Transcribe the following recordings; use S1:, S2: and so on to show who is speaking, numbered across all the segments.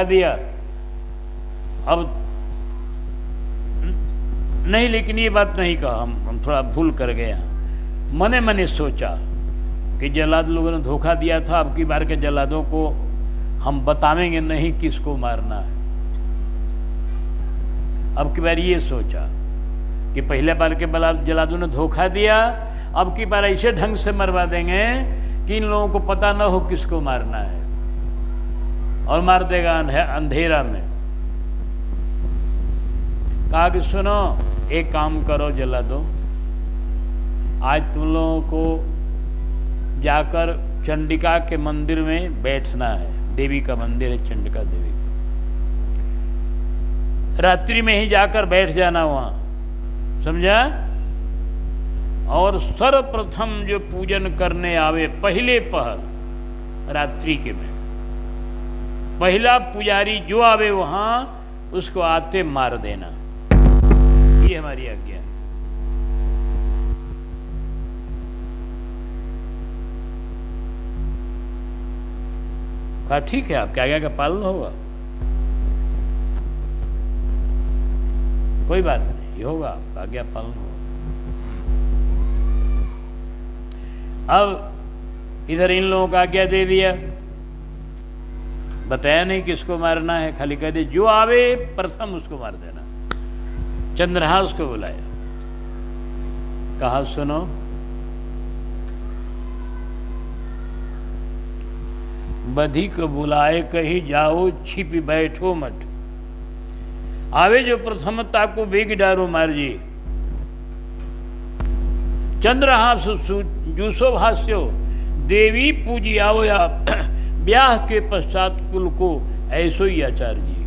S1: दिया। अब नहीं, लेकिन ये बात नहीं कहा, हम थोड़ा भूल कर गए हैं। मने मने सोचा कि जल्लाद लोगों ने धोखा दिया था, अब की बार के जल्लादों को हम बतावेंगे नहीं किसको मारना है। अब की बार ये सोचा कि पहले बार के जल्लादों ने धोखा दिया, अब की बार ऐसे ढंग से मरवा देंगे कि इन लोगों को पता न हो किसको मारना है, और मार देगा अंधेरा में। कहा कि सुनो, एक काम करो जल्लादो, आज तुम लोगों को जाकर चंडिका के मंदिर में बैठना है। देवी का मंदिर है चंडिका देवी का, रात्रि में ही जाकर बैठ जाना वहां, समझा? और सर्वप्रथम जो पूजन करने आवे पहले पहर रात्रि के में, पहला पुजारी जो आवे वहां उसको आते मार देना। ये हमारी आज्ञा है। कहा ठीक है, आपकी आज्ञा का पालन होगा, कोई बात नहीं, ये होगा, आपका आज्ञा पालन होगा। अब इधर इन लोगों का आज्ञा दे दिया, बताया नहीं किसको मारना है, खाली कह दे जो आवे प्रथम उसको मार देना। चंद्रहास को बुलाया, कहा सुनो, बधी को बुलाए कही जाओ, छिप बैठो मठ, आवे जो प्रथमता को बेग डारो मार जी। चंद्रहास जूसो भाष्यो, देवी पूजी आओ या ब्याह के पश्चात कुल को ऐसो ही आचार्य जी।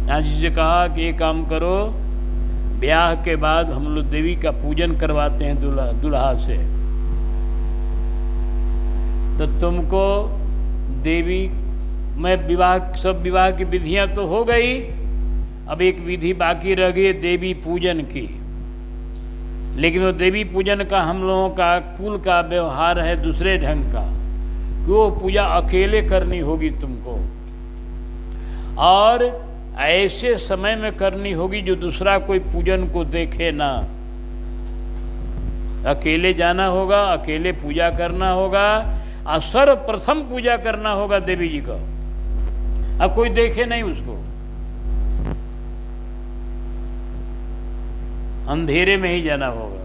S1: यहां जी से कहा कि एक काम करो, ब्याह के बाद हम लोग देवी का पूजन करवाते हैं दुल्हा से, तो तुमको देवी में विवाह की विधियां तो हो गई, अब एक विधि बाकी रह गई देवी पूजन की। लेकिन वो देवी पूजन का हम लोगों का कुल का व्यवहार है दूसरे ढंग का, कि वो पूजा अकेले करनी होगी तुमको, और ऐसे समय में करनी होगी जो दूसरा कोई पूजन को देखे ना। अकेले जाना होगा, अकेले पूजा करना होगा, और सर्वप्रथम पूजा करना होगा देवी जी को, अब कोई देखे नहीं उसको, अंधेरे में ही जाना होगा।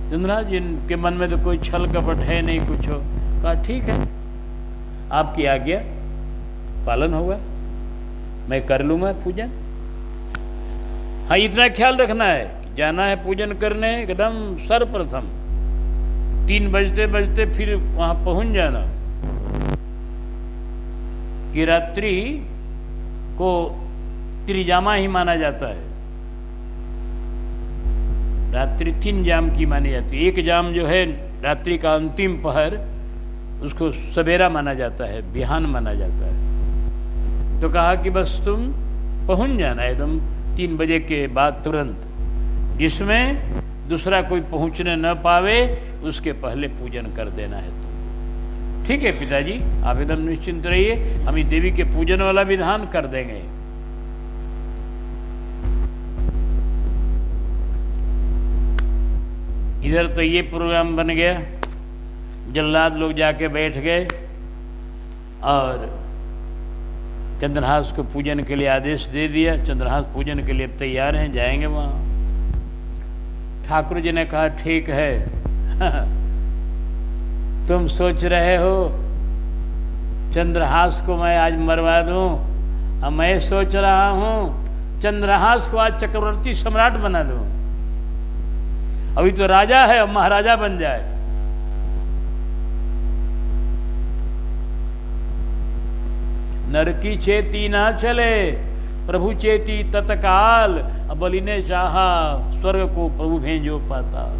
S1: चंद्रहास जिनके मन में तो कोई छल कपट है नहीं, कुछ हो। कहा ठीक है, आपकी आज्ञा पालन होगा, मैं कर लूंगा पूजन। हाँ, इतना ख्याल रखना है, जाना है पूजन करने एकदम सर्वप्रथम, 3 बजते बजते फिर वहां पहुंच जाना, कि रात्रि को त्रिजामा ही माना जाता है। रात्रि 3 जाम की मानी जाती है। एक जाम जो है रात्रि का अंतिम पहर, उसको सवेरा माना जाता है, बिहान माना जाता है। तो कहा कि बस तुम पहुंच जाना एकदम 3 बजे के बाद तुरंत, जिसमें दूसरा कोई पहुंचने न पावे, उसके पहले पूजन कर देना है तुम। ठीक है पिताजी, आप एकदम निश्चिंत रहिए, हम ही देवी के पूजन वाला विधान कर देंगे। इधर तो ये प्रोग्राम बन गया, जल्लाद लोग जाके बैठ गए और चंद्रहास को पूजन के लिए आदेश दे दिया। चंद्रहास पूजन के लिए तैयार हैं, जाएंगे वहां। ठाकुर जी ने कहा ठीक है तुम सोच रहे हो चंद्रहास को मैं आज मरवा दूं, और मैं सोच रहा हूं चंद्रहास को आज चक्रवर्ती सम्राट बना दूं। अभी तो राजा है, अब महाराजा बन जाए। नर की चेती ना चले, प्रभु चेती तत्काल, बलि ने चाहा स्वर्ग को प्रभु भेजो पाताल।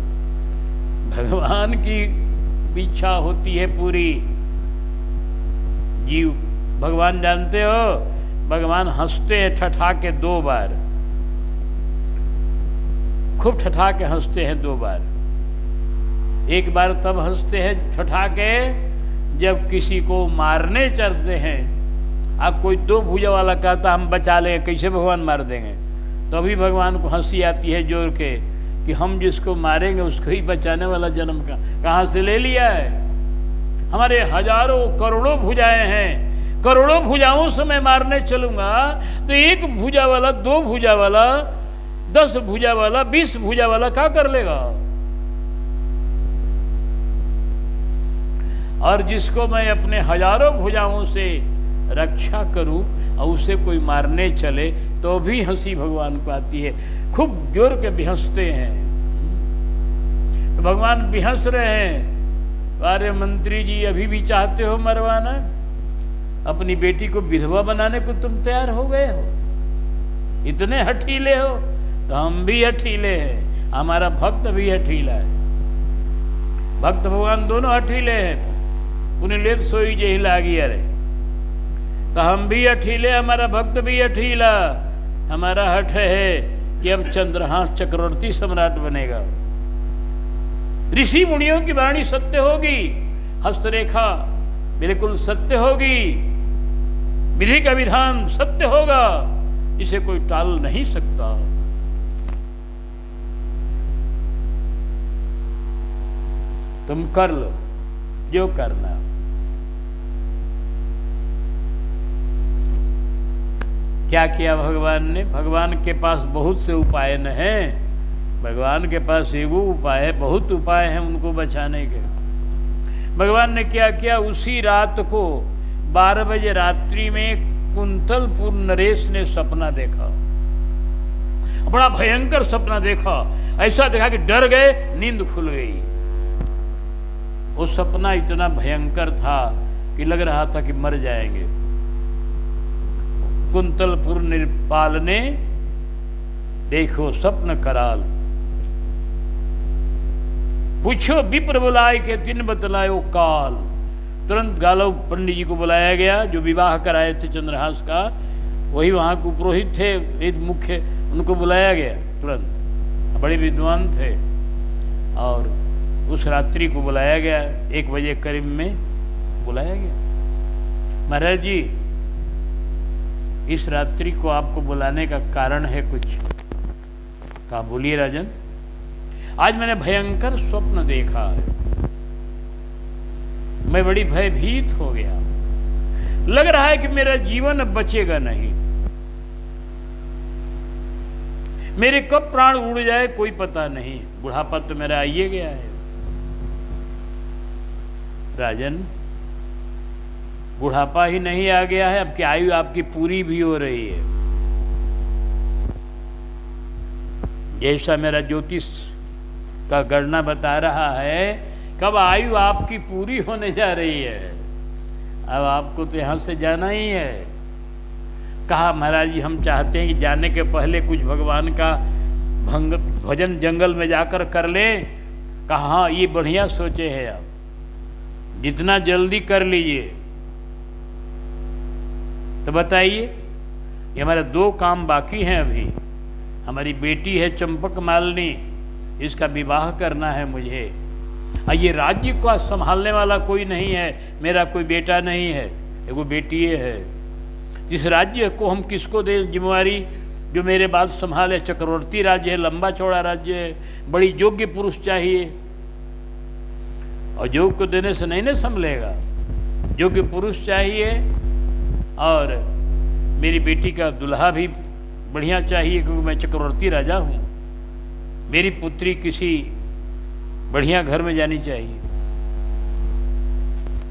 S1: भगवान की इच्छा होती है पूरी। जीव भगवान जानते हो, भगवान हंसते हैं ठठा के 2 बार, खूब ठठा के हंसते हैं 2 बार। एक बार तब हंसते हैं छठा के जब किसी को मारने चलते हैं। अब कोई दो भुजा वाला कहता हम बचा लेंगे, कैसे भगवान मार देंगे, तो अभी भगवान को हंसी आती है जोर के कि हम जिसको मारेंगे उसको ही बचाने वाला जन्म का कहाँ से ले लिया है। हमारे हजारों करोड़ों भुजाएं हैं, करोड़ों भुजाओं से मैं मारने चलूंगा तो एक भुजा वाला, दो भुजा वाला, 10 भुजा वाला, 20 भुजा वाला क्या कर लेगा। और जिसको मैं अपने हजारों भुजाओं से रक्षा करूं और उसे कोई मारने चले तो भी हंसी भगवान को आती है, खूब जोर के भी हंसते हैं। तो भगवान भी हंस रहे हैं, अरे मंत्री जी अभी भी चाहते हो मरवाना, अपनी बेटी को विधवा बनाने को तुम तैयार हो गए हो, इतने हठीले हो। तो हम भी हठीले हैं, हमारा भक्त भी हठीला है, भक्त भगवान दोनों हठीले हैं। उन्हें ले सोई जही लागी अरे, तो हम भी अठीले, हमारा भक्त भी अठीला। हमारा हठ है कि अब चंद्रहास चक्रवर्ती सम्राट बनेगा। ऋषि मुनियों की वाणी सत्य होगी, हस्तरेखा बिल्कुल सत्य होगी, विधि का विधान सत्य होगा, इसे कोई टाल नहीं सकता। तुम कर लो जो करना। क्या किया भगवान ने? भगवान के पास बहुत से उपाय न हैं, भगवान के पास एगो उपाय है, बहुत उपाय हैं उनको बचाने के। भगवान ने क्या किया, उसी रात को 12 बजे रात्रि में कुंतलपुर नरेश ने सपना देखा, बड़ा भयंकर सपना देखा। ऐसा देखा कि डर गए, नींद खुल गई। वो सपना इतना भयंकर था कि लग रहा था कि मर जाएंगे। कुंतलपुर निरपाल ने देखो सपन कराल, पूछो विप्र बुलाए के दिन बतलायो काल। तुरंत गालव पंडित जी को बुलाया गया, जो विवाह कराए थे चंद्रहास का, वही वहां के पुरोहित थे, एक मुख्य, उनको बुलाया गया तुरंत, बड़े विद्वान थे। और उस रात्रि को बुलाया गया, 1 बजे करीब में बुलाया गया। महाराज जी इस रात्रि को आपको बुलाने का कारण है कुछ? कहा बोलिए राजन। आज मैंने भयंकर स्वप्न देखा है, मैं बड़ी भयभीत हो गया, लग रहा है कि मेरा जीवन बचेगा नहीं, मेरे कब प्राण उड़ जाए कोई पता नहीं, बुढ़ापा तो मेरा आइए गया है। राजन बुढ़ापा ही नहीं आ गया है, अब की आयु आपकी पूरी भी हो रही है। जैसा मेरा ज्योतिष का गणना बता रहा है, कब आयु आपकी पूरी होने जा रही है, अब आपको तो यहां से जाना ही है। कहा महाराज जी हम चाहते हैं कि जाने के पहले कुछ भगवान का भजन जंगल में जाकर कर ले। कहा हाँ ये बढ़िया सोचे हैं आप, जितना जल्दी कर लीजिए। तो बताइए, ये हमारे 2 काम बाकी हैं अभी। हमारी बेटी है चंपक मालिनी, इसका विवाह करना है मुझे। ये राज्य को संभालने वाला कोई नहीं है, मेरा कोई बेटा नहीं है, एगो बेटी है। जिस राज्य को हम किसको दें जिम्मेवारी, जो मेरे बाद संभाले। चक्रवर्ती राज्य है, लंबा चौड़ा राज्य है, बड़ी योग्य पुरुष चाहिए, और योग को देने से नहीं ना संभलेगा, योग्य पुरुष चाहिए। और मेरी बेटी का दुल्हा भी बढ़िया चाहिए, क्योंकि मैं चक्रवर्ती राजा हूँ। मेरी पुत्री किसी बढ़िया घर में जानी चाहिए।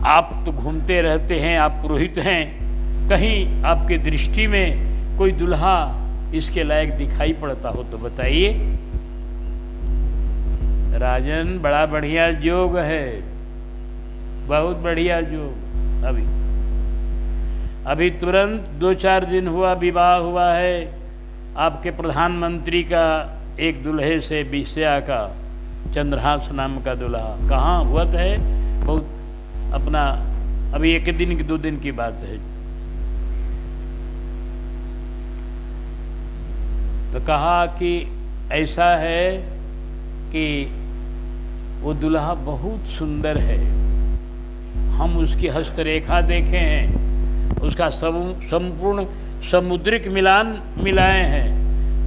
S1: आप तो घूमते रहते हैं, आप पुरोहित हैं, कहीं आपके दृष्टि में कोई दुल्हा इसके लायक दिखाई पड़ता हो तो बताइए। राजन बड़ा बढ़िया योग है, बहुत बढ़िया योग। अभी तुरंत 2-4 दिन हुआ, विवाह हुआ है आपके प्रधानमंत्री का एक दुल्हे से, विषया का, चंद्रहास नाम का दुल्हा। कहाँ हुआ तो है, बहुत अपना अभी 1 दिन की 2 दिन की बात है। तो कहा कि ऐसा है कि वो दुल्हा बहुत सुंदर है, हम उसकी हस्तरेखा देखे हैं, उसका संपूर्ण समुद्रिक मिलान मिलाए हैं,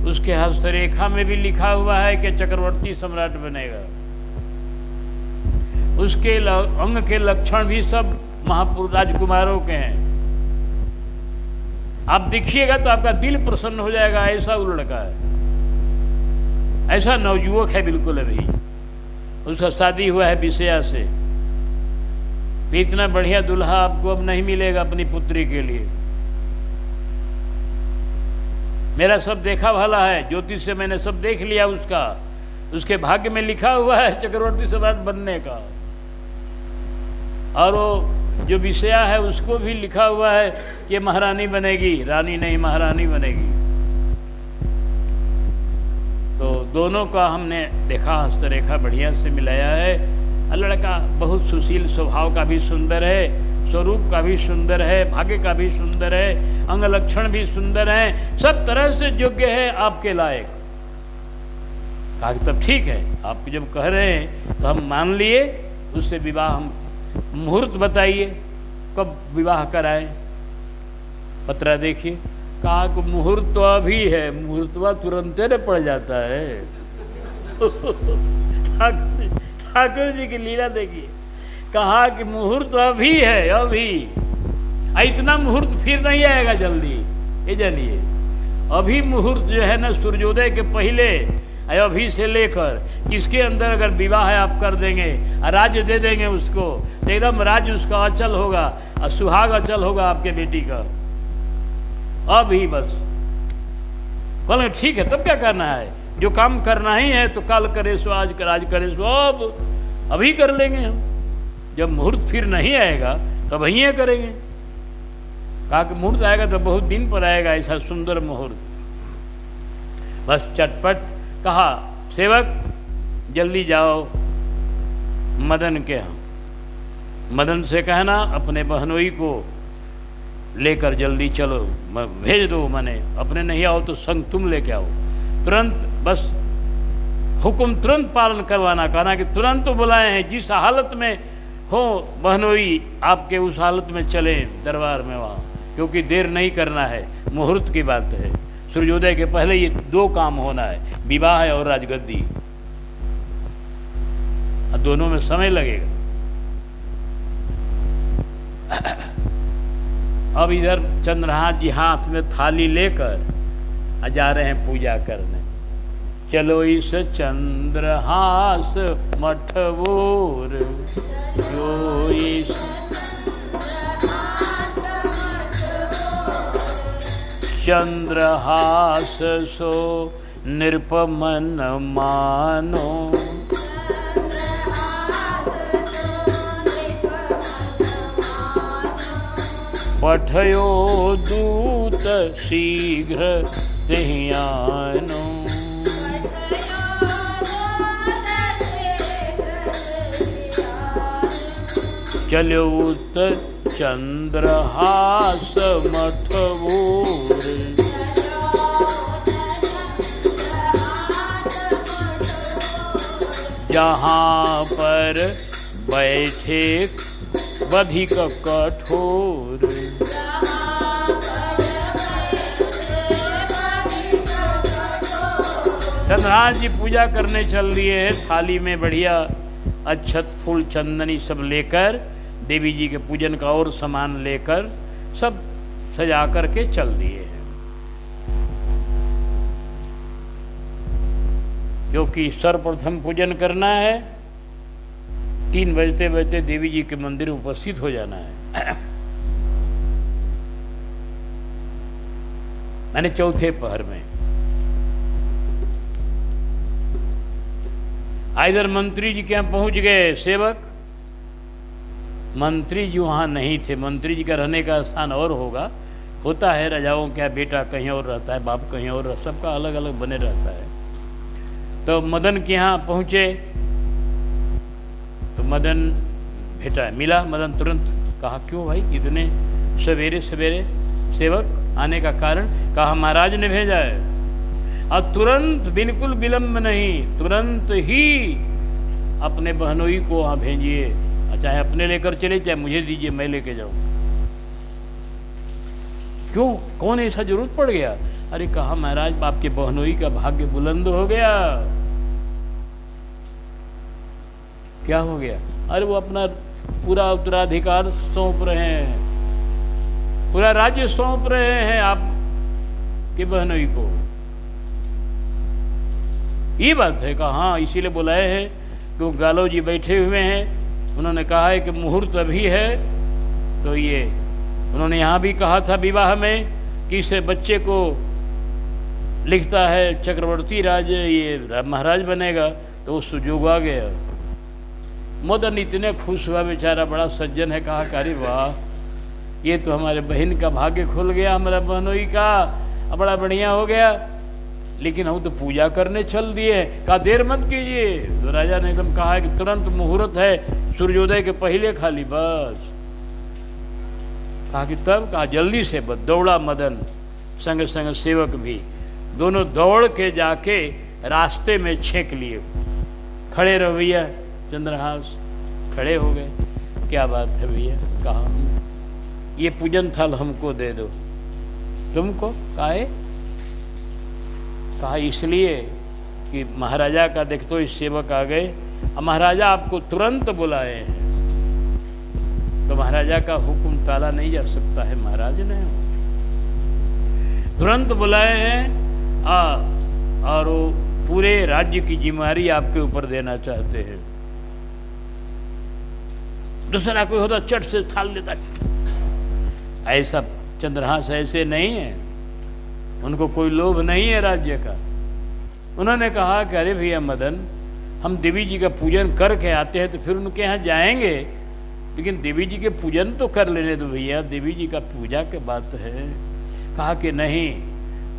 S1: उसके हस्तरेखा में भी लिखा हुआ है कि चक्रवर्ती सम्राट बनेगा, उसके अंग के लक्षण भी सब महापुरुष राजकुमारों के हैं। आप देखिएगा तो आपका दिल प्रसन्न हो जाएगा, ऐसा वो लड़का है, ऐसा नवयुवक है बिल्कुल। अभी उसका शादी हुआ है विषया से, तो इतना बढ़िया दुल्हा आपको अब नहीं मिलेगा अपनी पुत्री के लिए। मेरा सब देखा भला है, ज्योतिष से मैंने सब देख लिया उसका, उसके भाग्य में लिखा हुआ है चक्रवर्ती सम्राट बनने का, और वो जो विषया है उसको भी लिखा हुआ है कि महारानी बनेगी, रानी नहीं महारानी बनेगी। तो दोनों का हमने देखा, हस्तरेखा बढ़िया से मिलाया है। लड़का बहुत सुशील स्वभाव का भी सुंदर है, स्वरूप का भी सुंदर है, भाग्य का भी सुंदर है, अंग लक्षण भी सुंदर है, सब तरह से योग्य है आपके लायक। कहा तब ठीक है, आप जब कह रहे हैं तो हम मान लिए, उससे विवाह हम मुहूर्त बताइए कब विवाह कराएं। पत्रा देखिए, कहा कि मुहूर्त तो अभी है, मुहूर्तवा तुरंत न पड़ जाता है। ठाकुर जी की लीला देखिए, कहा कि मुहूर्त अभी है, अभी इतना मुहूर्त फिर नहीं आएगा जल्दी, ये जानिए। अभी मुहूर्त जो है ना सूर्योदय के पहले, अभी से लेकर किसके अंदर अगर विवाह है आप कर देंगे, राज्य दे देंगे उसको, तो एकदम राज्य उसका अचल होगा, और सुहाग अचल होगा आपके बेटी का। अभी बस बोले ठीक है, तब क्या करना है, जो काम करना ही है तो कल करे सो, आज करे सो, अब अभी कर लेंगे हम। जब मुहूर्त फिर नहीं आएगा तो वहीं करेंगे। कहा कि मुहूर्त आएगा तो बहुत दिन पर आएगा, ऐसा सुंदर मुहूर्त। बस चटपट कहा, सेवक जल्दी जाओ मदन के यहाँ, मदन से कहना अपने बहनोई को लेकर जल्दी चलो, भेज दो, मने अपने नहीं आओ तो संग तुम लेके आओ। तुरंत बस हुक्म तुरंत पालन करवाना, कहना कि तुरंत तो बुलाए हैं, जिस हालत में हो बहनोई आपके उस हालत में चले दरबार में वहाँ, क्योंकि देर नहीं करना है, मुहूर्त की बात है। सूर्योदय के पहले ये दो काम होना है, विवाह है और राजगद्दी, दोनों में समय लगेगा। अब इधर चंद्रहास जी हाथ में थाली लेकर जा रहे हैं पूजा करने। चलो इस चंद्रहास मठवोर, जो इस चंद्रहास सो नृपमन मानो, पठयो दूत शीघ्र दहियानो, चलुत चंद्रहास मठवोर, जहाँ पर बैठे बधिक कठोर, चंद्रहास जी पूजा करने चल दिए हैं, थाली में बढ़िया अक्षत फूल चंदनी सब लेकर, देवी जी के पूजन का और सामान लेकर सब सजा करके चल दिए हैं। क्योंकि सर्वप्रथम पूजन करना है, 3 बजते बजते देवी जी के मंदिर में उपस्थित हो जाना है। मैंने चौथे पहर में इधर मंत्री जी के यहाँ पहुंच गए सेवक, मंत्री जी वहाँ नहीं थे। मंत्री जी का रहने का स्थान और होगा, होता है राजाओं के यहाँ बेटा कहीं और रहता है, बाप कहीं और, सबका अलग अलग बने रहता है। तो मदन के यहाँ पहुँचे तो मदन भेटा मिला, मदन तुरंत कहा क्यों भाई इतने सवेरे सवेरे सेवक आने का कारण? कहा महाराज ने भेजा है। और तुरंत बिल्कुल विलंब नहीं, तुरंत ही अपने बहनोई को वहाँ भेजिए, चाहे अपने लेकर चले चाहे मुझे दीजिए, मैं लेके जाऊँ। क्यों, कौन ऐसा जरूरत पड़ गया? अरे कहा महाराज आपके बहनोई का भाग्य बुलंद हो गया। क्या हो गया? अरे वो अपना पूरा उत्तराधिकार सौंप रहे हैं, पूरा राज्य सौंप रहे हैं आप के बहनोई को। ये बात है। कहा हाँ, इसीलिए बुलाए हैं कि गालो जी बैठे हुए हैं, उन्होंने कहा है कि मुहूर्त अभी है। तो ये उन्होंने यहाँ भी कहा था विवाह में कि इस बच्चे को लिखता है चक्रवर्ती राज, ये महाराज बनेगा। तो वो सुजोग आ गया। मदन इतने खुश हुआ, बेचारा बड़ा सज्जन है। कहा अरे वाह, ये तो हमारे बहन का भाग्य खुल गया, हमारा बहनोई का बड़ा बढ़िया हो गया। लेकिन हम तो पूजा करने चल दिए। कहा देर मत कीजिए। तो राजा ने एकदम कहा कि तुरंत मुहूर्त है, सूर्योदय के पहले खाली बस। कहा कि तब? कहा जल्दी से। बस दौड़ा मदन, संग संग सेवक भी, दोनों दौड़ के जाके रास्ते में छेक लिए। खड़े रहो भैया। चंद्रहास खड़े हो गए। क्या बात है भैया? कहा ये पूजन थल हमको दे दो। तुमको? काहे? कहा इसलिए कि महाराजा का देख तो इस सेवक आ गए, अब महाराजा आपको तुरंत बुलाए हैं। तो महाराजा का हुक्म टाला नहीं जा सकता है। महाराज ने तुरंत बुलाए हैं और वो पूरे राज्य की जिम्मेदारी आपके ऊपर देना चाहते हैं। दूसरा कोई होता चट से थाल लेता। ऐसा चंद्रहास ऐसे नहीं है, उनको कोई लोभ नहीं है राज्य का। उन्होंने कहा कि अरे भैया मदन, हम देवी जी का पूजन करके आते हैं तो फिर उनके यहाँ जाएंगे, लेकिन देवी जी के पूजन तो कर लेने दो भैया, देवी जी का पूजा के बात है। कहा कि नहीं,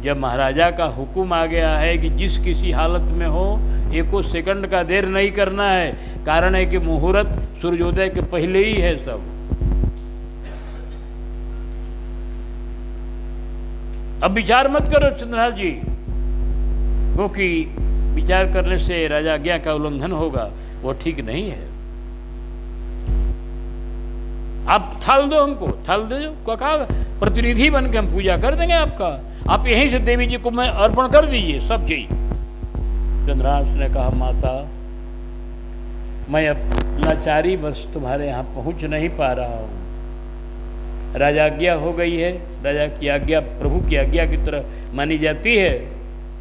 S1: जब महाराजा का हुक्म आ गया है कि जिस किसी हालत में हो एको सेकंड का देर नहीं करना है, कारण है कि मुहूर्त सूर्योदय के पहले ही है सब। अब विचार मत करो चंद्रहास जी, क्योंकि विचार करने से राजा आज्ञा का उल्लंघन होगा, वो ठीक नहीं है। आप थाल दो, हमको थाल दे दो, कहा प्रतिनिधि बन के हम पूजा कर देंगे आपका, आप यहीं से देवी जी को मैं अर्पण कर दीजिए सब चीज। चंद्रहास ने कहा माता, मैं अब लाचारी बस तुम्हारे यहाँ पहुंच नहीं पा रहा हूँ। राजा आज्ञा हो गई है, राजा की आज्ञा प्रभु की आज्ञा की तरह मानी जाती है,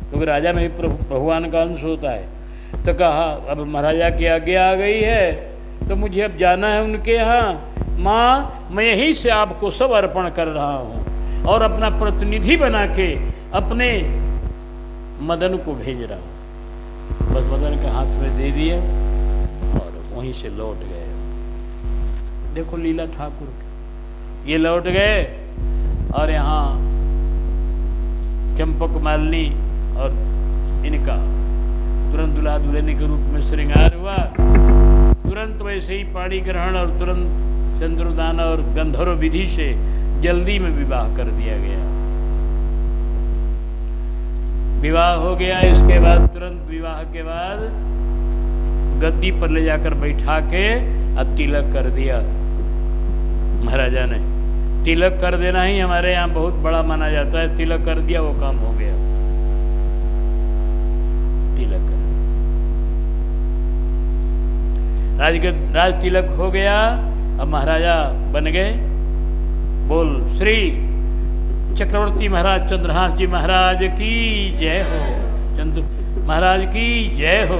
S1: क्योंकि राजा में भी भगवान का अंश होता है। तो कहा अब महाराजा की आज्ञा आ गई है तो मुझे अब जाना है उनके यहाँ। माँ, मैं यहीं से आपको सब अर्पण कर रहा हूँ और अपना प्रतिनिधि बना के अपने मदन को भेज रहा हूँ। बस मदन के हाथ में दे दिया और वहीं से लौट गए। देखो लीला ठाकुर, ये लौट गए और यहाँ चंपक मालिनी और इनका तुरंत दुल्हा दुल्हन के रूप में श्रृंगार हुआ। तुरंत वैसे ही पाणी ग्रहण और तुरंत चंद्रदान और गंधर्व विधि से जल्दी में विवाह कर दिया गया। विवाह हो गया। इसके बाद तुरंत विवाह के बाद गद्दी पर ले जाकर बैठा के अब तिलक कर दिया महाराजा ने। तिलक कर देना ही हमारे यहाँ बहुत बड़ा माना जाता है। तिलक कर दिया, वो काम हो गया। तिलक कर राज तिलक हो गया। अब महाराजा बन गए। बोल श्री चक्रवर्ती महाराज चंद्रहास जी महाराज की जय हो। चंद्र महाराज की जय हो।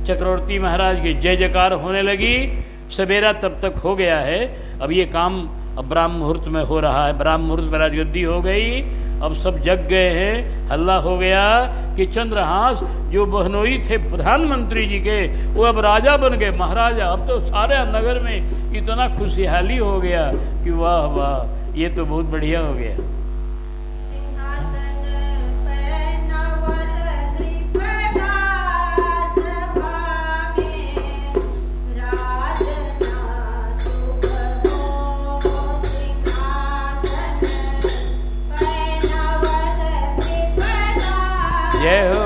S1: चक्रवर्ती महाराज की जय जयकार होने लगी। सवेरा तब तक हो गया है। अब ये काम अब ब्राह्म मुहूर्त में हो रहा है। ब्राह्म मुहूर्त में राजगद्दी हो गई। अब सब जग गए हैं। हल्ला हो गया कि चंद्रहास जो बहनोई थे प्रधानमंत्री जी के, वो अब राजा बन गए, महाराजा। अब तो सारे नगर में इतना खुशहाली हो गया कि वाह वाह, ये तो बहुत बढ़िया हो गया। जय हो।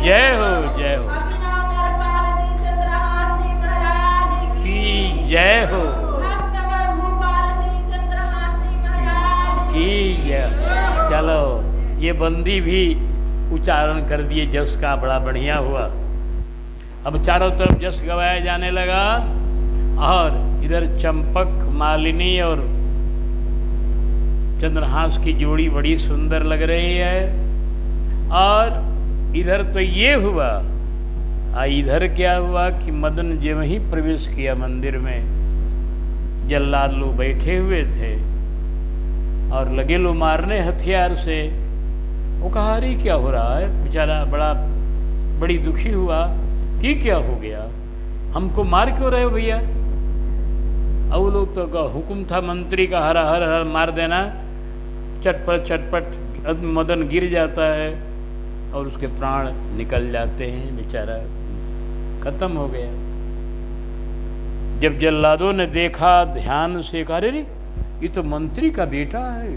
S1: जय हो जय हो की जय हो की जय। चलो ये बंदी भी उच्चारण कर दिए जस का, बड़ा बढ़िया हुआ। अब चारों तरफ जस गवाया जाने लगा और इधर चंपक मालिनी और चंद्रहास की जोड़ी बड़ी सुंदर लग रही है। और इधर तो ये हुआ, इधर क्या हुआ कि मदन जब ही प्रवेश किया मंदिर में, जल्लाद लोग बैठे हुए थे और लगे लो मारने हथियार से। वो कहा अरे क्या हो रहा है, बेचारा बड़ी दुखी हुआ कि क्या हो गया, हमको मार क्यों रहे हो भैया। अब वो लोग तो का हुक्म था मंत्री का, हर हर हर मार देना। चटपट चटपट मदन गिर जाता है और उसके प्राण निकल जाते हैं, बेचारा खत्म हो गया। जब जल्लादों ने देखा ध्यान से, कहा अरे ये तो मंत्री का बेटा है,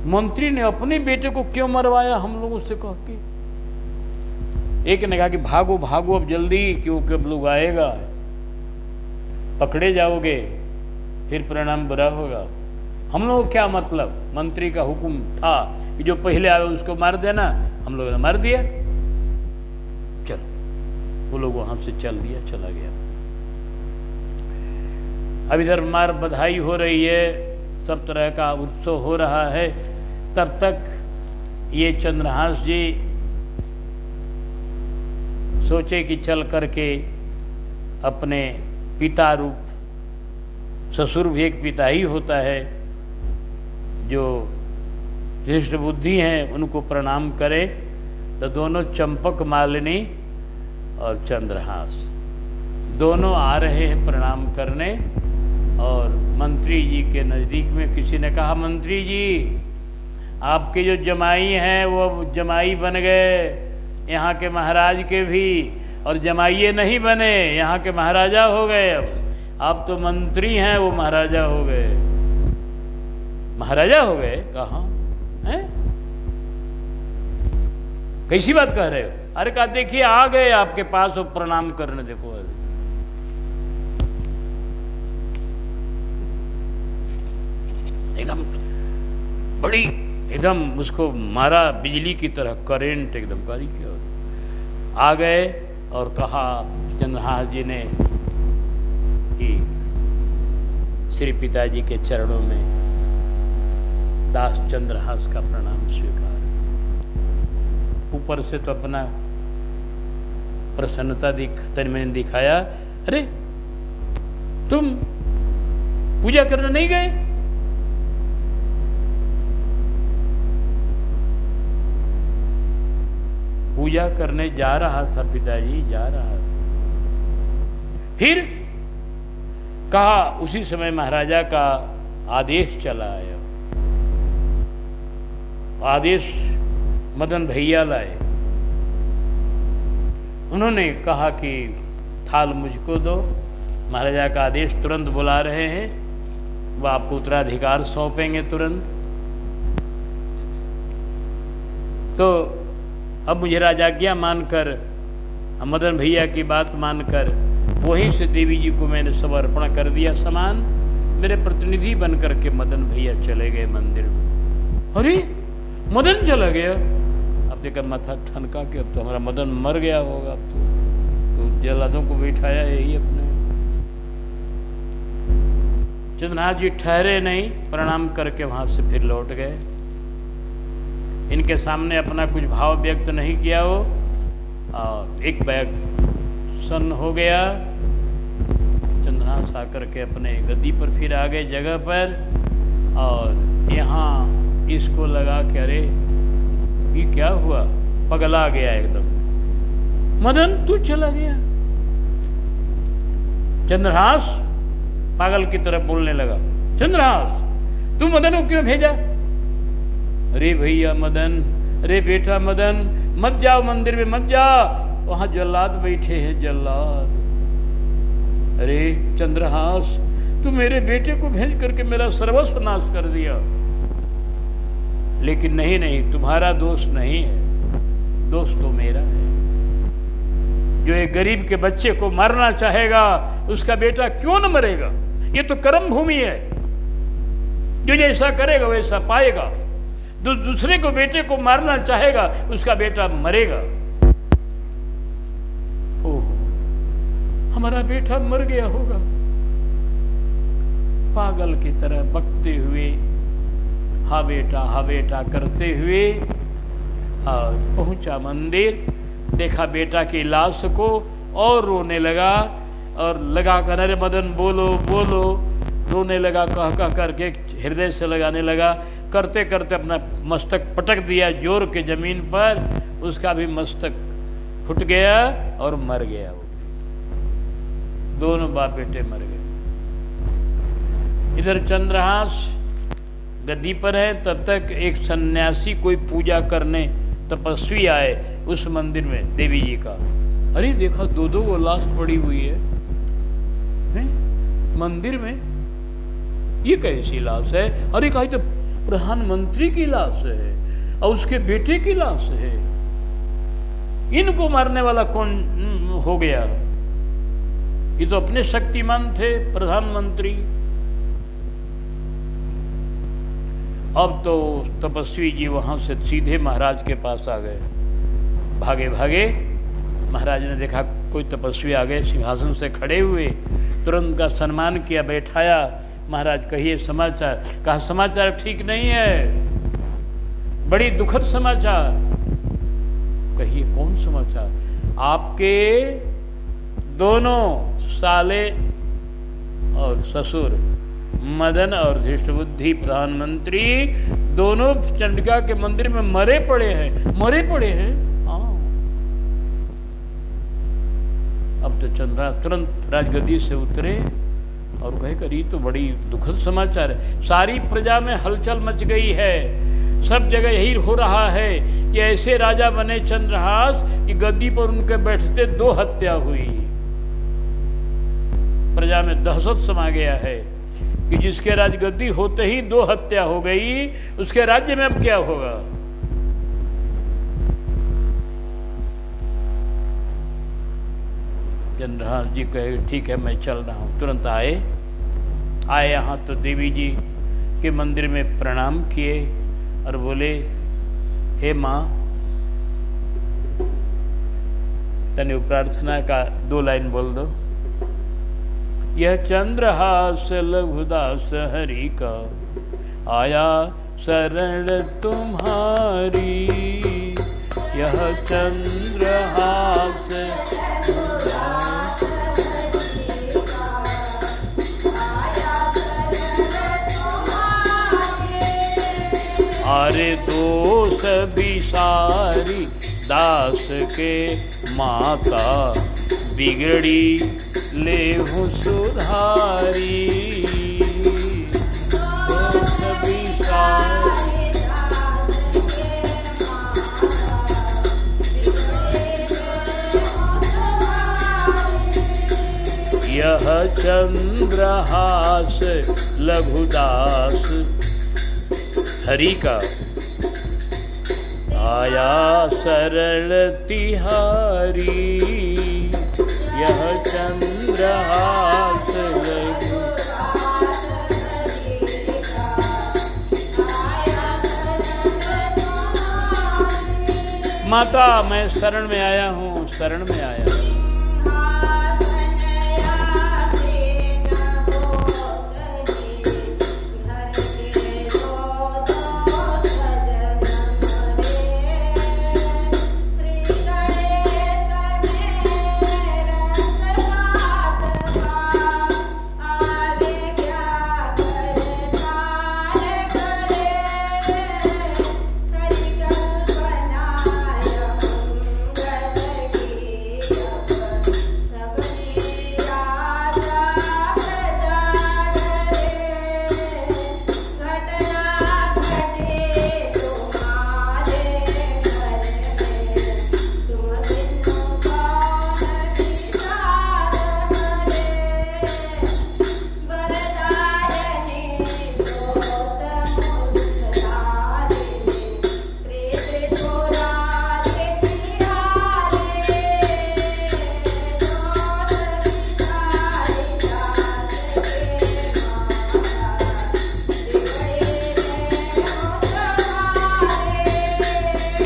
S1: मंत्री ने अपने बेटे को क्यों मरवाया हम लोगों से कह के। एक ने कहा कि भागो भागो अब जल्दी, क्योंकि अब लोग आएगा, पकड़े जाओगे, फिर परिणाम बुरा होगा। हम लोग क्या मतलब, मंत्री का हुक्म था कि जो पहले आए उसको मार देना, हम लोगों ने मार दिया। चलो वो लोग वहां से चल दिया, चला गया। अब इधर मार बधाई हो रही है, सब तरह का उत्सव हो रहा है। तब तक ये चंद्रहास जी सोचे कि चल करके अपने पिता रूप, ससुर भी एक पिता ही होता है, जो ज्येष्ठ बुद्धि हैं उनको प्रणाम करे। तो दोनों चंपक मालिनी और चंद्रहास दोनों आ रहे हैं प्रणाम करने। और मंत्री जी के नज़दीक में किसी ने कहा, मंत्री जी आपके जो जमाई हैं वो जमाई बन गए यहाँ के महाराज के भी, और जमाइए नहीं बने, यहाँ के महाराजा हो गए। अब आप तो मंत्री हैं, वो महाराजा हो गए। महाराजा हो गए? कहाँ हैं? कैसी बात कह रहे हो? अरे कहा देखिए आ गए आपके पास और प्रणाम करने, देखो एकदम बड़ी, एकदम उसको मारा बिजली की तरह, करेंट एकदम कारी किया। आ गए और कहा चंद्रहास जी ने कि श्री पिताजी के चरणों में दास चंद्रहास का प्रणाम स्वीकार। ऊपर से तो अपना प्रसन्नता तन में दिखाया। अरे तुम पूजा करने नहीं गए? पूजा करने जा रहा था पिताजी, जा रहा था। फिर कहा उसी समय महाराजा का आदेश चला आया। आदेश मदन भैया लाए। उन्होंने कहा कि थाल मुझको दो। महाराजा का आदेश तुरंत बुला रहे हैं, वह आपको उत्तराधिकार सौंपेंगे तुरंत। तो अब मुझे राजाज्ञा मानकर, मदन भैया की बात मानकर वहीं से देवी जी को मैंने समर्पण कर दिया सामान। मेरे प्रतिनिधि बन करके मदन भैया चले गए मंदिर में। अरे मदन चला गया। अब देखा माथा ठनका के अब तो हमारा मदन मर गया होगा। अब तो जल्लादों को बैठाया यही अपने। चंद्रनाथ जी ठहरे नहीं, प्रणाम करके वहां से फिर लौट गए। इनके सामने अपना कुछ भाव व्यक्त नहीं किया वो, और एक बैग सन्न हो गया। चंद्रनाथ आकर के अपने गद्दी पर फिर आ गए जगह पर, और यहाँ इसको लगा कि अरे ये क्या हुआ, पगला गया एकदम। मदन तू चला गया। चंद्रहास पागल की तरफ बोलने लगा, चंद्रहास तू मदन को क्यों भेजा? अरे भैया मदन, अरे बेटा मदन, मत जाओ मंदिर में, मत जाओ, वहां जल्लाद बैठे हैं, जल्लाद। अरे चंद्रहास तू मेरे बेटे को भेज करके मेरा सर्वस्व नाश कर दिया। लेकिन नहीं नहीं, तुम्हारा दोष नहीं है, दोस्त तो मेरा है। जो एक गरीब के बच्चे को मारना चाहेगा उसका बेटा क्यों न मरेगा? ये तो कर्म भूमि है। जो जैसा करेगा वैसा पाएगा। दूसरे को बेटे को मारना चाहेगा उसका बेटा मरेगा। ओह, हमारा बेटा मर गया होगा। पागल की तरह बकते हुए हाँ बेटा करते हुए और पहुंचा मंदिर। देखा बेटा की लाश को और रोने लगा और लगा कर अरे मदन बोलो बोलो, रोने लगा कह करके हृदय से लगाने लगा। करते करते अपना मस्तक पटक दिया जोर के जमीन पर। उसका भी मस्तक फूट गया और मर गया। वो दोनों बाप बेटे मर गए। इधर चंद्रहास गद्दी पर है। तब तक एक सन्यासी कोई पूजा करने तपस्वी आए उस मंदिर में देवी जी का। अरे देखा दो वो लाश पड़ी हुई है मंदिर में। ये कैसी लाश है? अरे कहा तो प्रधानमंत्री की लाश है और उसके बेटे की लाश है। इनको मारने वाला कौन हो गया? ये तो अपने शक्तिमान थे प्रधानमंत्री। अब तो तपस्वी जी वहां से सीधे महाराज के पास आ गए। भागे भागे महाराज ने देखा कोई तपस्वी आ गए, सिंहासन से खड़े हुए, तुरंत उनका सम्मान किया, बैठाया। महाराज कहिए समाचार। कहा समाचार ठीक नहीं है, बड़ी दुखद समाचार। कहिए कौन समाचार? आपके दोनों साले और ससुर मदन और धृष्टबुद्धि प्रधानमंत्री दोनों चंडिका के मंदिर में मरे पड़े हैं। मरे पड़े हैं। हाँ। अब तो चंद्रा तुरंत राजगद्दी से उतरे और कहे कर ये तो बड़ी दुखद समाचार है। सारी प्रजा में हलचल मच गई है। सब जगह यही हो रहा है कि ऐसे राजा बने चंद्रहास कि गद्दी पर उनके बैठते 2 हत्या हुई। प्रजा में दहशत समा गया है कि जिसके राजगद्दी होते ही 2 हत्या हो गई, उसके राज्य में अब क्या होगा? चंद्रहास जी कहे ठीक है मैं चल रहा हूं। तुरंत आए यहाँ तो देवी जी के मंदिर में प्रणाम किए और बोले हे माँ, तने प्रार्थना का 2 लाइन बोल दो। यह चंद्रहास लघुदास हरि का आया शरण तुम्हारी। यह चंद्रहास अरे दोष भी सारी दास के माता बिगड़ी लेहु सुधारी। दोष भी सारी यह चंद्रहास लघुदास हरि का आया शरण तिहारी। यह चंद्रहास माता मैं शरण में आया हूँ, शरण में आया हूँ।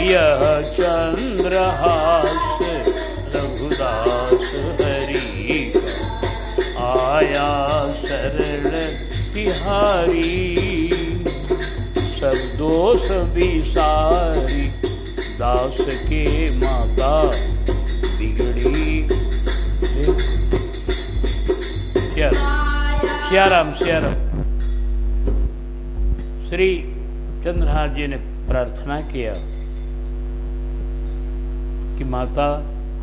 S1: यह चंद्रहास रघुदास हरि का, आया शरण तिहारी, सब दोष विसारी, दास के माता बिगड़ी। सियाराम सियाराम। श्री चंद्रहास जी ने प्रार्थना किया कि माता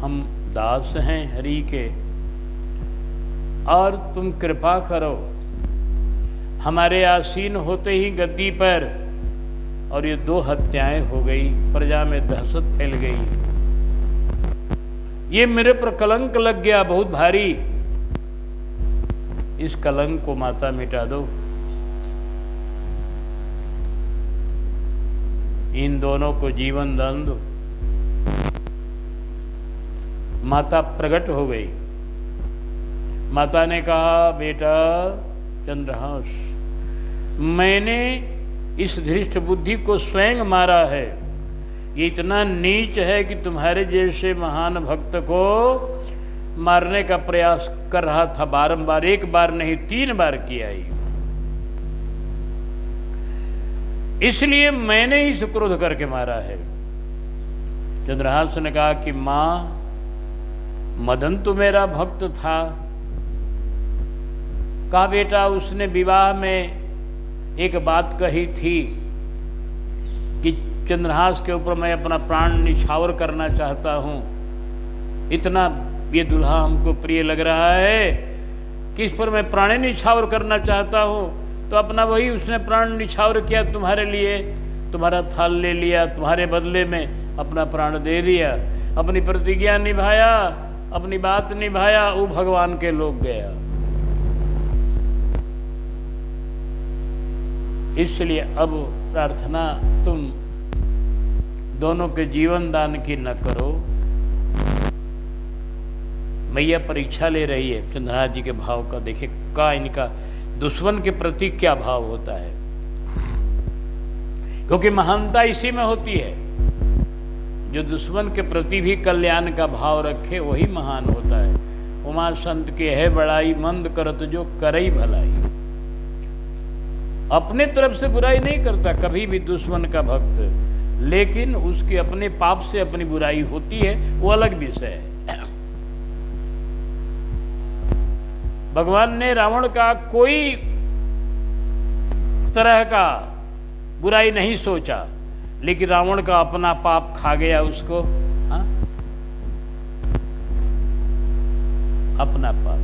S1: हम दास हैं हरि के, और तुम कृपा करो, हमारे आसीन होते ही गद्दी पर और ये 2 हत्याएं हो गई, प्रजा में दहशत फैल गई, ये मेरे पर कलंक लग गया बहुत भारी, इस कलंक को माता मिटा दो। इन दोनों को जीवन दान दो। माता प्रकट हो गई। माता ने कहा, बेटा चंद्रहास, मैंने इस धृष्ट बुद्धि को स्वयं मारा है। ये इतना नीच है कि तुम्हारे जैसे महान भक्त को मारने का प्रयास कर रहा था बारंबार, 1 बार नहीं 3 बार किया ही। इसलिए मैंने ही क्रोध करके मारा है। चंद्रहास ने कहा कि मां, मदन तो मेरा भक्त था। कहा बेटा, उसने विवाह में एक बात कही थी कि चंद्रहास के ऊपर मैं अपना प्राण निछावर करना चाहता हूं, इतना ये दूल्हा हमको प्रिय लग रहा है कि इस पर मैं प्राण निछावर करना चाहता हूं। तो अपना वही उसने प्राण निछावर किया तुम्हारे लिए, तुम्हारा थाल ले लिया, तुम्हारे बदले में अपना प्राण दे दिया, अपनी प्रतिज्ञा निभाया, अपनी बात निभाया, वो भगवान के लोग गया। इसलिए अब प्रार्थना तुम दोनों के जीवन दान की न करो। मैया परीक्षा ले रही है चंद्रहास जी के भाव का। देखे का इनका दुश्मन के प्रति क्या भाव होता है, क्योंकि महानता इसी में होती है। जो दुश्मन के प्रति भी कल्याण का भाव रखे वही महान होता है। उमा संत के है बड़ाई, मंद करत जो करई भलाई। अपने तरफ से बुराई नहीं करता कभी भी दुश्मन का भक्त, लेकिन उसके अपने पाप से अपनी बुराई होती है, वो अलग विषय है। भगवान ने रावण का कोई तरह का बुराई नहीं सोचा, लेकिन रावण का अपना पाप खा गया उसको। हा? अपना पाप।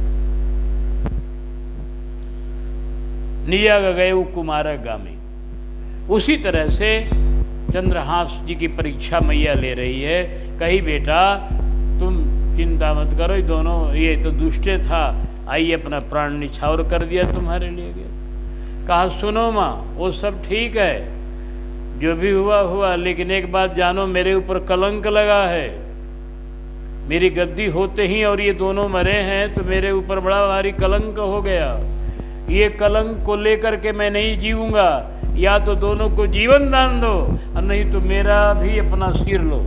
S1: निया गए कुमारक गामी। उसी तरह से चंद्रहास जी की परीक्षा मैया ले रही है। कही बेटा तुम चिंता मत करो, ये दोनों ये तो दुष्टे था, आइए अपना प्राण निछावर कर दिया तुम्हारे लिए गया। कहा सुनो माँ, वो सब ठीक है, जो भी हुआ हुआ, लेकिन एक बात जानो, मेरे ऊपर कलंक लगा है। मेरी गद्दी होते ही और ये दोनों मरे हैं तो मेरे ऊपर बड़ा भारी कलंक हो गया। ये कलंक को लेकर के मैं नहीं जीऊंगा। या तो दोनों को जीवन दान दो और नहीं तो मेरा भी अपना सिर लो।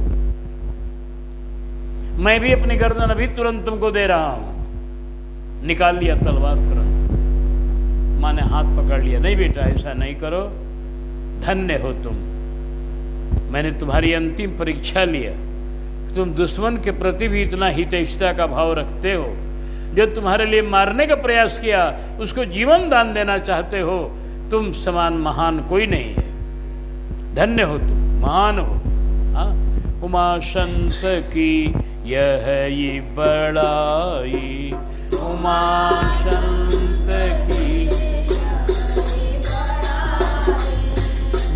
S1: मैं भी अपनी गर्दन अभी तुरंत तुमको दे रहा हूं। निकाल लिया तलवार तुरंत। माँ ने हाथ पकड़ लिया, नहीं बेटा ऐसा नहीं करो, धन्य हो तुम, मैंने तुम्हारी अंतिम परीक्षा लिया। तुम दुश्मन के प्रति भी इतना हितैषिता का भाव रखते हो, जो तुम्हारे लिए मारने का प्रयास किया उसको जीवन दान देना चाहते हो। तुम समान महान कोई नहीं है, धन्य हो तुम, महान हो। हाँ, उमा संत की यह ये बड़ाई, उमा संत की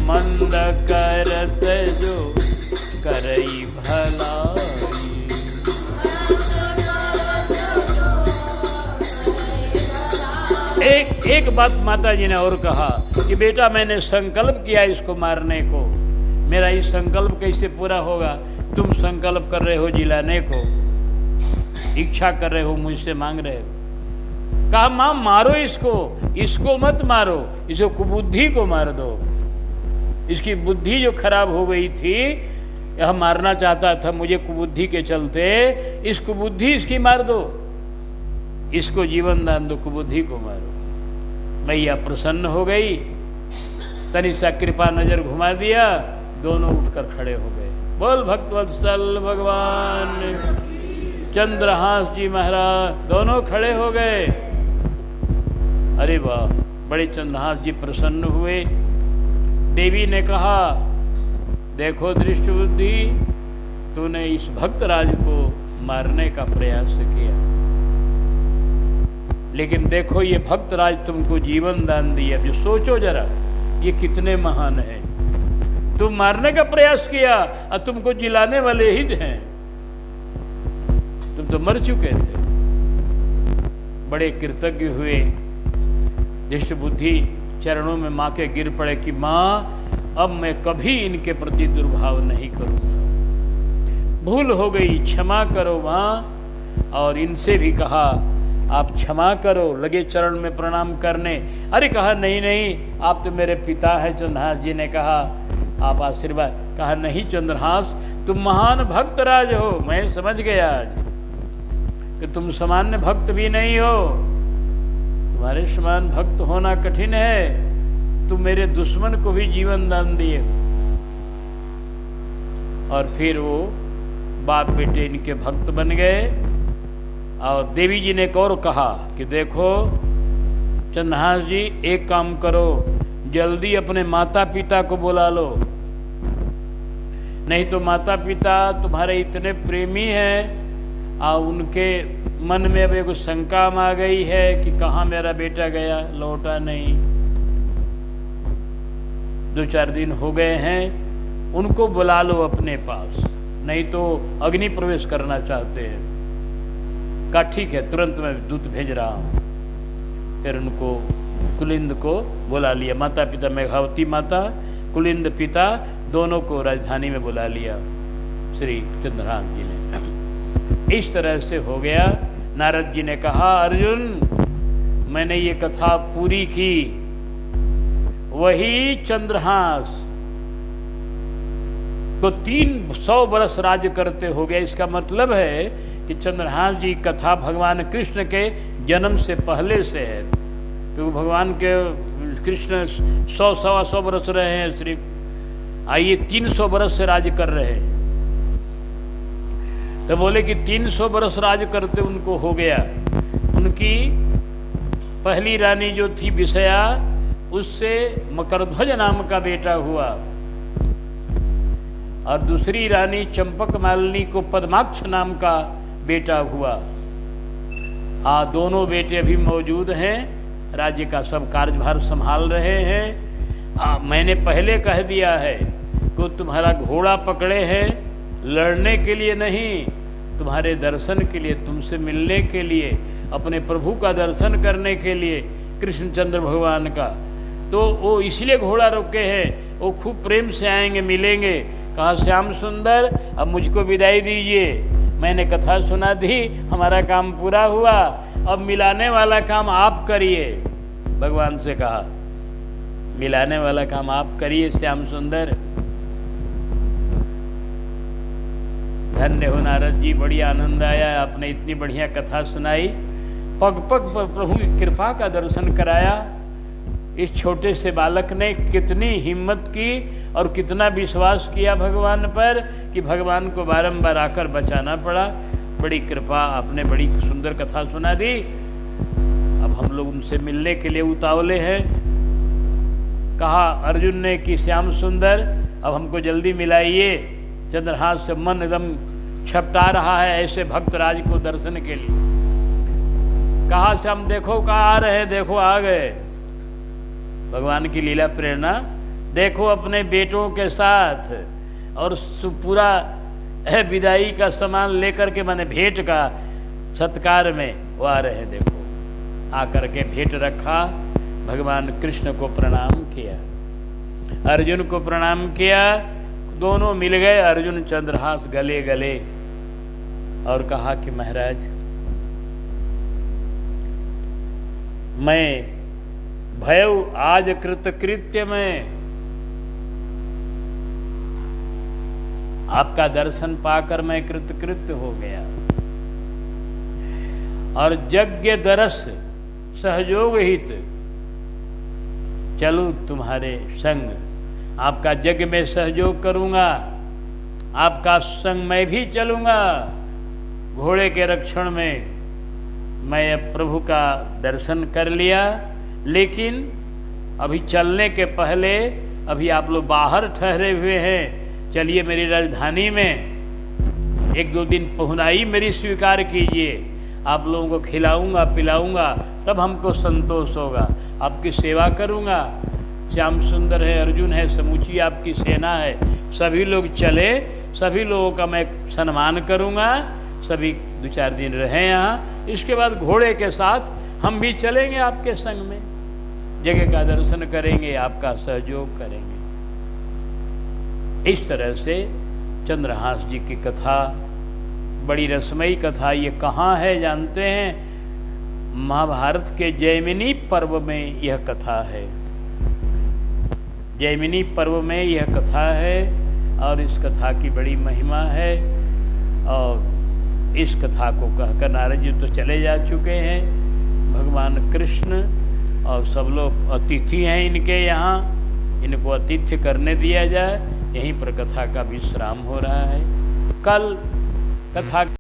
S1: मंद करत जो करई भलाई। एक बात माता जी ने और कहा कि बेटा मैंने संकल्प किया इसको मारने को, मेरा ये संकल्प कैसे पूरा होगा? तुम संकल्प कर रहे हो जिलाने को, इच्छा कर रहे हो, मुझसे मांग रहे हो। कहा मां मारो इसको, इसको मत मारो, इसको कुबुद्धि को मार दो। इसकी बुद्धि जो खराब हो गई थी यह मारना चाहता था मुझे कुबुद्धि के चलते, इस कुबुद्धि इसकी मार दो, इसको जीवन दान दो, कुबुद्धि को मारो। मैया प्रसन्न हो गई, तनि सा कृपा नजर घुमा दिया, दोनों उठकर खड़े हो गए। बोल भक्तवत्सल भगवान चंद्रहास जी महाराज, दोनों खड़े हो गए। अरे वाह, बड़े चंद्रहास जी प्रसन्न हुए। देवी ने कहा, देखो दृष्ट बुद्धि, तूने इस भक्तराज को मारने का प्रयास किया, लेकिन देखो ये भक्तराज तुमको जीवन दान दिया। जो सोचो जरा, ये कितने महान हैं। तुम मारने का प्रयास किया और तुमको जिलाने वाले ही हैं, तुम तो मर चुके थे। बड़े कृतज्ञ हुए। दृष्ट बुद्धि चरणों में माँ के गिर पड़े कि माँ, अब मैं कभी इनके प्रति दुर्भाव नहीं करूंगा, भूल हो गई, क्षमा करो माँ। और इनसे भी कहा, आप क्षमा करो। लगे चरण में प्रणाम करने। अरे कहा, नहीं नहीं, आप तो मेरे पिता हैं। चंद्रहास जी ने कहा, आप आशीर्वाद। कहा, नहीं चंद्रहास, तुम महान भक्तराज हो, मैं समझ गया आज कि तुम सामान्य भक्त भी नहीं हो, तुम्हारे समान भक्त होना कठिन है। तुम मेरे दुश्मन को भी जीवन दान दिए। और फिर वो बाप बेटे इनके भक्त बन गए। और देवी जी ने एक और कहा कि देखो चंद्रहास जी, एक काम करो, जल्दी अपने माता पिता को बुला लो, नहीं तो माता पिता तुम्हारे इतने प्रेमी हैं और उनके मन में अब एक शंका आ गई है कि कहाँ मेरा बेटा गया, लौटा नहीं। 2-4 दिन हो गए हैं, उनको बुला लो अपने पास, नहीं तो अग्नि प्रवेश करना चाहते हैं। कहा ठीक है, तुरंत मैं दूत भेज रहा हूँ। फिर उनको कुलिंद को बुला लिया। माता पिता मेघावती माता, कुलिंद पिता, दोनों को राजधानी में बुला लिया श्री चंद्रहास जी ने। इस तरह से हो गया। नारद जी ने कहा, अर्जुन मैंने ये कथा पूरी की, वही चंद्रहास को 300 बरस राज्य करते हो गया। इसका मतलब है कि चंद्रहास जी कथा भगवान कृष्ण के जन्म से पहले से है, क्योंकि भगवान के कृष्ण 100-125 बरस रहे हैं सिर्फ, आइए 300 बरस से राज्य कर रहे हैं। तो बोले कि 300 बरस राज्य करते उनको हो गया। उनकी पहली रानी जो थी विषया, उससे मकरध्वज नाम का बेटा हुआ, और दूसरी रानी चंपक मालिनी को पद्माक्ष नाम का बेटा हुआ। दोनों बेटे अभी मौजूद हैं, राज्य का सब कार्यभार संभाल रहे हैं। मैंने पहले कह दिया है कि तुम्हारा घोड़ा पकड़े हैं लड़ने के लिए नहीं, तुम्हारे दर्शन के लिए, तुमसे मिलने के लिए, अपने प्रभु का दर्शन करने के लिए, कृष्णचंद्र भगवान का। तो वो इसलिए घोड़ा रोके हैं, वो खूब प्रेम से आएंगे, मिलेंगे। कहा, श्याम सुंदर अब मुझको विदाई दीजिए, मैंने कथा सुना दी, हमारा काम पूरा हुआ, अब मिलाने वाला काम आप करिए। भगवान से कहा, मिलाने वाला काम आप करिए श्याम सुंदर। धन्य हो नारद जी, बड़ी आनंद आया, आपने इतनी बढ़िया कथा सुनाई, पग पग पर प्रभु की कृपा का दर्शन कराया। इस छोटे से बालक ने कितनी हिम्मत की और कितना विश्वास किया भगवान पर कि भगवान को बारंबार आकर बचाना पड़ा। बड़ी कृपा, आपने बड़ी सुंदर कथा सुना दी। अब हम लोग उनसे मिलने के लिए उतावले हैं। कहा अर्जुन ने कि श्याम सुंदर अब हमको जल्दी मिलाइए, चंद्रहास से मन एकदम छपटा रहा है ऐसे भक्तराज को दर्शन के लिए। कहा श्याम देखो कहाँ आ रहे हैं, देखो आ गए। भगवान की लीला प्रेरणा देखो, अपने बेटों के साथ और पूरा विदाई का सामान लेकर के, माने भेंट का सत्कार में वो आ रहे हैं। देखो आकर के भेंट रखा, भगवान कृष्ण को प्रणाम किया, अर्जुन को प्रणाम किया, दोनों मिल गए। अर्जुन चंद्रहास गले गले और कहा कि महाराज मैं भयउ आज कृतकृत्य में आपका दर्शन पाकर मैं कृतकृत्य हो गया। और यज्ञ दरस सहयोग हित चलूं तुम्हारे संग, आपका यज्ञ में सहयोग करूंगा, आपका संग मैं भी चलूंगा। घोड़े के रक्षण में मैं प्रभु का दर्शन कर लिया, लेकिन अभी चलने के पहले अभी आप लोग बाहर ठहरे हुए हैं, चलिए मेरी राजधानी में 1-2 दिन पहुनाई मेरी स्वीकार कीजिए, आप लोगों को खिलाऊंगा पिलाऊंगा, तब हमको संतोष होगा, आपकी सेवा करूंगा। श्याम सुंदर है, अर्जुन है, समूची आपकी सेना है, सभी लोग चले, सभी लोगों का मैं सम्मान करूंगा, सभी 2-4 दिन रहे यहाँ, इसके बाद घोड़े के साथ हम भी चलेंगे आपके संग में, जगह का दर्शन करेंगे, आपका सहयोग करेंगे। इस तरह से चंद्रहास जी की कथा बड़ी रसमयी कथा। ये कहाँ है जानते हैं? महाभारत के जैमिनी पर्व में यह कथा है। जैमिनी पर्व में यह कथा है और इस कथा की बड़ी महिमा है। और इस कथा को कहकर नारद जी तो चले जा चुके हैं, भगवान कृष्ण और सब लोग अतिथि हैं इनके यहाँ, इनको अतिथ्य करने दिया जाए, यहीं पर कथा का विश्राम हो रहा है। कल कथा